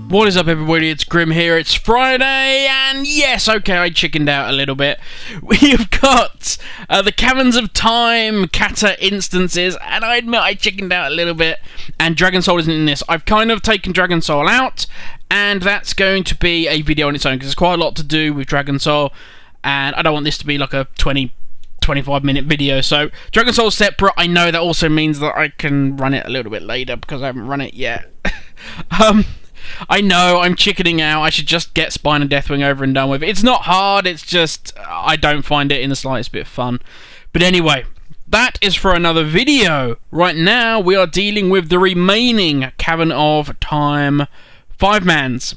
What is up, everybody? It's Grim here. It's Friday, and yes, okay, I chickened out a little bit. We've got the Caverns of Time Cata instances, and I admit I chickened out a little bit, and Dragon Soul isn't in this. I've kind of taken Dragon Soul out, and that's going to be a video on its own, because there's quite a lot to do with Dragon Soul, and I don't want this to be like a 25-minute video. So Dragon Soul's separate. I know that also means that I can run it a little bit later, because I haven't run it yet. I know, I'm chickening out. I should just get Spine and Deathwing over and done with. It's not hard, it's just I don't find it in the slightest bit fun. But anyway, that is for another video. Right now, we are dealing with the remaining Cavern of Time 5-mans.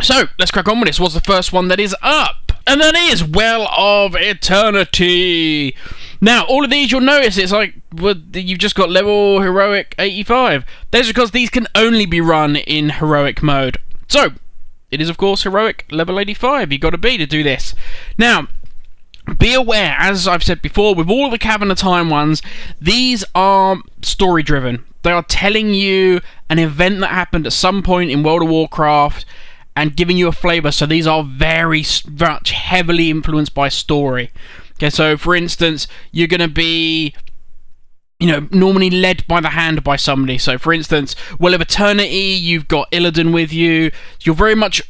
So, let's crack on with this. What's the first one that is up? And that is Well of Eternity. Now, all of these, you'll notice it's like, well, you've just got level heroic 85. That's because these can only be run in heroic mode. So, it is, of course, heroic level 85. You've got to be to do this. Now, be aware, as I've said before, with all the Cavern of Time ones, these are story-driven. They are telling you an event that happened at some point in World of Warcraft and giving you a flavour. So these are very much heavily influenced by story. Okay, so for instance, you're going to be, normally led by the hand by somebody. So for instance, Well of Eternity, you've got Illidan with you. You're very much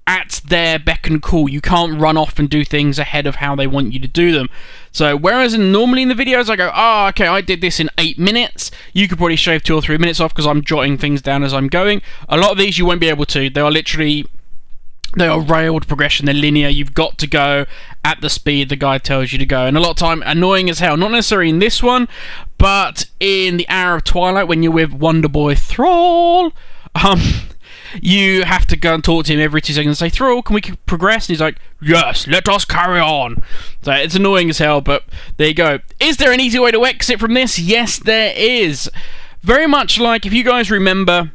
at their beck and call. You can't run off and do things ahead of how they want you to do them. So whereas normally in the videos I go, okay, I did this in 8 minutes, you could probably shave 2 or 3 minutes off because I'm jotting things down as I'm going. A lot of these you won't be able to. They are railed progression, they're linear. You've got to go at the speed the guide tells you to go. And a lot of time, annoying as hell. Not necessarily in this one, but in the Hour of Twilight, when you're with Wonder Boy Thrall, you have to go and talk to him every 2 seconds and say, Thrall, can we progress? And he's like, yes, let us carry on. So it's annoying as hell, but there you go. Is there an easy way to exit from this? Yes, there is. Very much like, if you guys remember,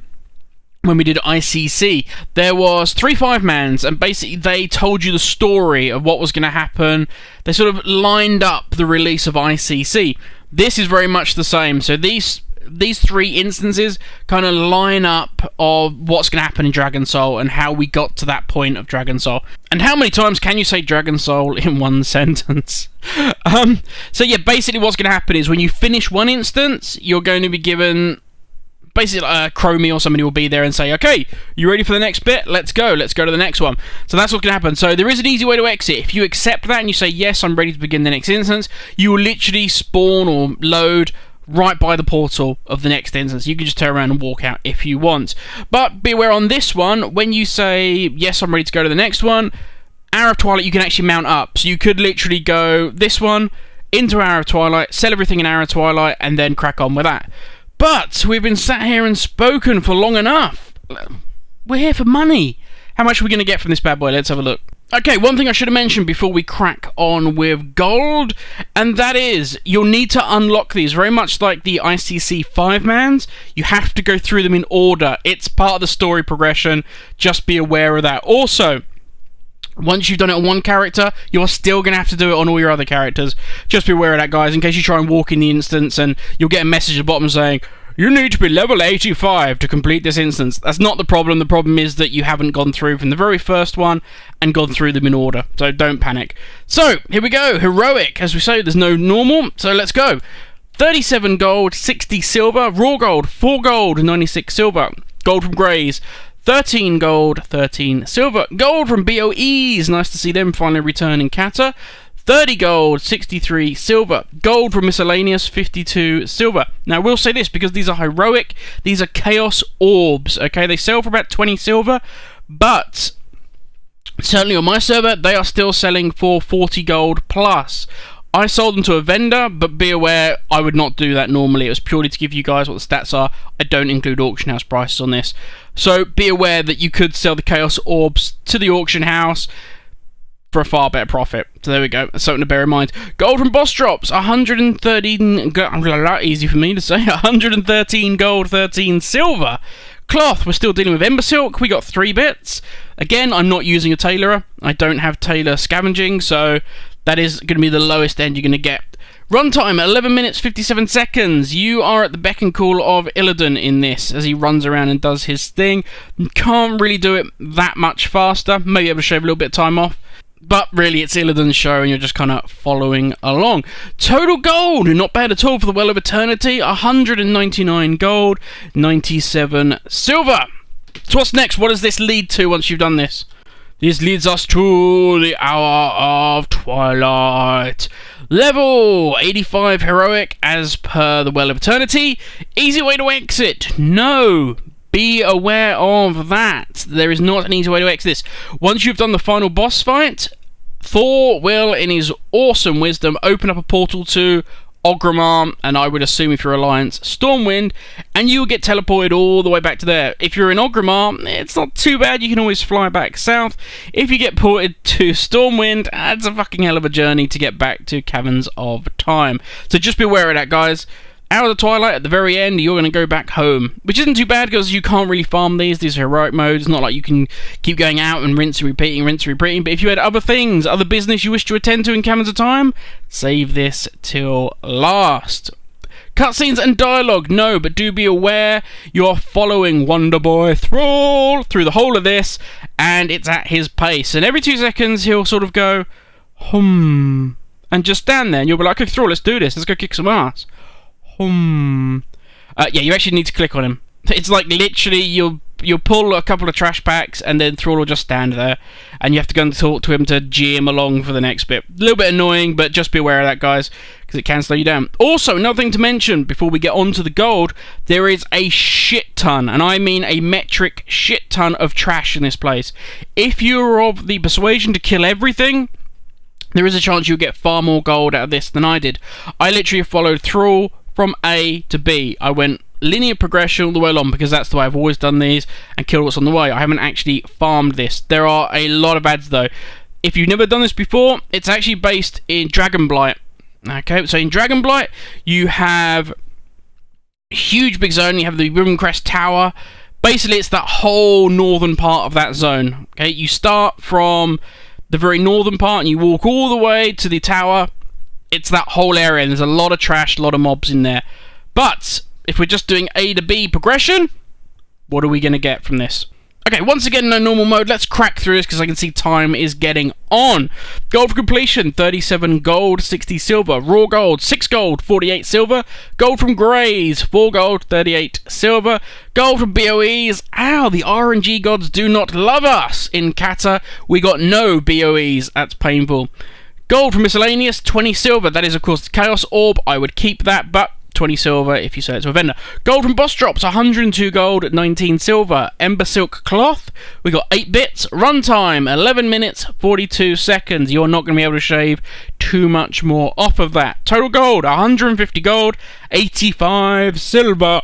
when we did ICC, there was 3 5-mans, and basically they told you the story of what was going to happen. They sort of lined up the release of ICC. This is very much the same. So these 3 instances kind of line up of what's going to happen in Dragon Soul and how we got to that point of Dragon Soul. And how many times can you say Dragon Soul in one sentence? So yeah, basically what's going to happen is when you finish one instance, you're going to be given basically Chromie or somebody will be there and say, okay, you ready for the next bit? Let's go to the next one. So that's what's going to happen. So there is an easy way to exit. If you accept that and you say, yes, I'm ready to begin the next instance, you will literally spawn or load right by the portal of the next instance. You can just turn around and walk out if you want. But be aware on this one, when you say, yes, I'm ready to go to the next one, Hour of Twilight, you can actually mount up. So you could literally go this one into Hour of Twilight, sell everything in Hour of Twilight, and then crack on with that. But we've been sat here and spoken for long enough. We're here for money. How much are we going to get from this bad boy? Let's have a look. Okay, one thing I should have mentioned before we crack on with gold, and that is, you'll need to unlock these, very much like the ICC 5-mans. You have to go through them in order. It's part of the story progression. Just be aware of that. Also, once you've done it on one character, you're still going to have to do it on all your other characters. Just be aware of that, guys, in case you try and walk in the instance and you'll get a message at the bottom saying, you need to be level 85 to complete this instance. That's not the problem. The problem is that you haven't gone through from the very first one and gone through them in order. So don't panic. So, here we go. Heroic. As we say, there's no normal. So let's go. 37 gold, 60 silver. Raw gold, 4 gold, 96 silver. Gold from Greys. 13 gold, 13 silver. Gold from BOEs. Nice to see them finally return in Cata. 30 gold, 63 silver. Gold from Miscellaneous, 52 silver. Now, I will say this, because these are heroic, these are Chaos Orbs, okay? They sell for about 20 silver, but certainly on my server, they are still selling for 40 gold plus. I sold them to a vendor, but be aware, I would not do that normally. It was purely to give you guys what the stats are. I don't include auction house prices on this. So be aware that you could sell the Chaos Orbs to the auction house for a far better profit. So there we go. That's something to bear in mind. Gold from boss drops, 113... Easy for me to say. 113 gold, 13 silver. Cloth, we're still dealing with Ember Silk. We got 3 bits. Again, I'm not using a tailorer. I don't have tailor scavenging, so that is going to be the lowest end you're going to get. Runtime, 11 minutes 57 seconds. You are at the beck and call of Illidan in this, as he runs around and does his thing. You can't really do it that much faster. Maybe able to shave a little bit of time off. But really, it's Illidan's show, and you're just kind of following along. Total gold, not bad at all for the Well of Eternity. 199 gold, 97 silver. So what's next? What does this lead to once you've done this? This leads us to the Hour of Twilight. Level 85 heroic as per the Well of Eternity. Easy way to exit? No. Be aware of that. There is not an easy way to exit this. Once you've done the final boss fight, Thor will, in his awesome wisdom, open up a portal to Orgrimmar, and I would assume if you're Alliance, Stormwind, and you'll get teleported all the way back to there. If you're in Orgrimmar, it's not too bad, you can always fly back south. If you get ported to Stormwind, it's a fucking hell of a journey to get back to Caverns of Time. So just be aware of that, guys. Out of the Twilight, at the very end, you're going to go back home. Which isn't too bad, because you can't really farm these are heroic modes. It's not like you can keep going out and rinse and repeating. But if you had other things, other business you wish to attend to in Caverns of Time, save this till last. Cutscenes and dialogue, no, but do be aware you're following Wonderboy Thrall through the whole of this, and it's at his pace. And every 2 seconds, he'll sort of go, and just stand there, and you'll be like, okay, Thrall, let's do this. Let's go kick some ass. Yeah, you actually need to click on him. It's like literally you'll pull a couple of trash packs and then Thrall will just stand there and you have to go and talk to him to G him along for the next bit. A little bit annoying, but just be aware of that, guys, because it can slow you down. Also, another thing to mention before we get on to the gold, there is a shit ton, and I mean a metric shit ton of trash in this place. If you're of the persuasion to kill everything, there is a chance you'll get far more gold out of this than I did. I literally followed Thrall from A to B. I went linear progression all the way along because that's the way I've always done these and killed what's on the way. I haven't actually farmed this. There are a lot of ads though. If you've never done this before, it's actually based in Dragonblight. Okay, so in Dragonblight you have a huge big zone. You have the Rivencrest Tower. Basically, it's that whole northern part of that zone. Okay, you start from the very northern part and you walk all the way to the tower. It's that whole area, and there's a lot of trash, a lot of mobs in there. But if we're just doing A to B progression, what are we going to get from this? Okay, once again, no normal mode. Let's crack through this because I can see time is getting on. Gold for completion, 37 gold, 60 silver. Raw gold, 6 gold, 48 silver. Gold from Greys, 4 gold, 38 silver. Gold from BOEs. Ow, the RNG gods do not love us. In Cata, we got no BOEs. That's painful. Gold from Miscellaneous, 20 silver. That is, of course, the Chaos Orb. I would keep that, but 20 silver if you sell it to a vendor. Gold from Boss Drops, 102 gold, 19 silver. Ember Silk Cloth, we got 8 bits. Runtime, 11 minutes, 42 seconds. You're not going to be able to shave too much more off of that. Total gold, 150 gold, 85 silver.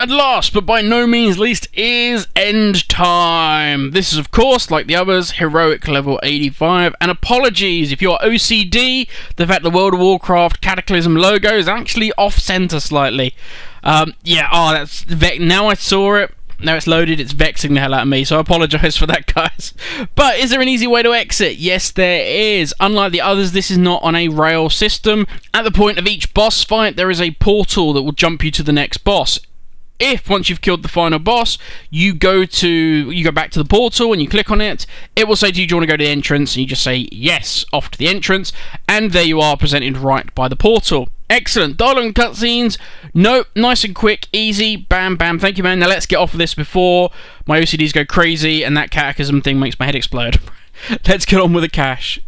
And last, but by no means least, is End Time. This is, of course, like the others, heroic level 85. And apologies if you're OCD, the fact the World of Warcraft Cataclysm logo is actually off-center slightly. That's now I saw it. Now it's loaded, it's vexing the hell out of me, so I apologise for that, guys. But is there an easy way to exit? Yes, there is. Unlike the others, this is not on a rail system. At the point of each boss fight, there is a portal that will jump you to the next boss. If, once you've killed the final boss, you go back to the portal and you click on it, it will say to you, do you want to go to the entrance? And you just say yes, off to the entrance, and there you are, presented right by the portal. Excellent. Dialogue and cutscenes, no, nice and quick, easy, bam, bam, thank you, man. Now let's get off of this before my OCDs go crazy and that catechism thing makes my head explode. Let's get on with the cash.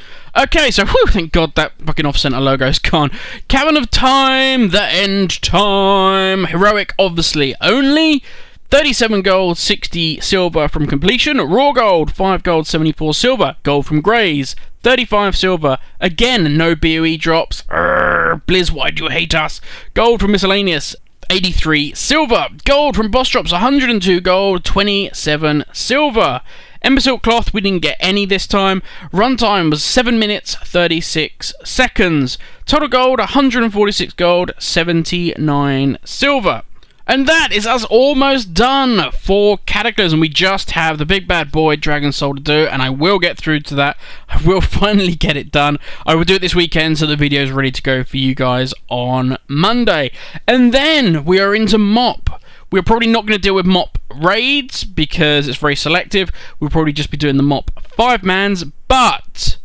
Okay, so thank God that fucking off-center logo's gone. Cavern of Time, the End Time. Heroic, obviously, only. 37 gold, 60 silver from completion. Raw gold, 5 gold, 74 silver. Gold from Greys, 35 silver. Again, no BOE drops. Blizz, why do you hate us? Gold from Miscellaneous, 83 silver. Gold from Boss Drops, 102 gold, 27 silver. Ember Silk Cloth, we didn't get any this time. Runtime was 7 minutes, 36 seconds. Total gold, 146 gold, 79 silver. And that is us almost done for Cataclysm. We just have the big bad boy Dragon Soul to do, and I will get through to that. I will finally get it done. I will do it this weekend, so the video is ready to go for you guys on Monday. And then we are into MOP. We're probably not going to deal with MOP raids because it's very selective. We'll probably just be doing the MOP 5-mans, but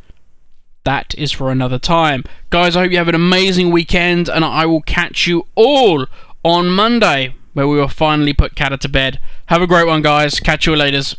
that is for another time. Guys, I hope you have an amazing weekend, and I will catch you all on Monday, where we will finally put Cata to bed. Have a great one, guys. Catch you later.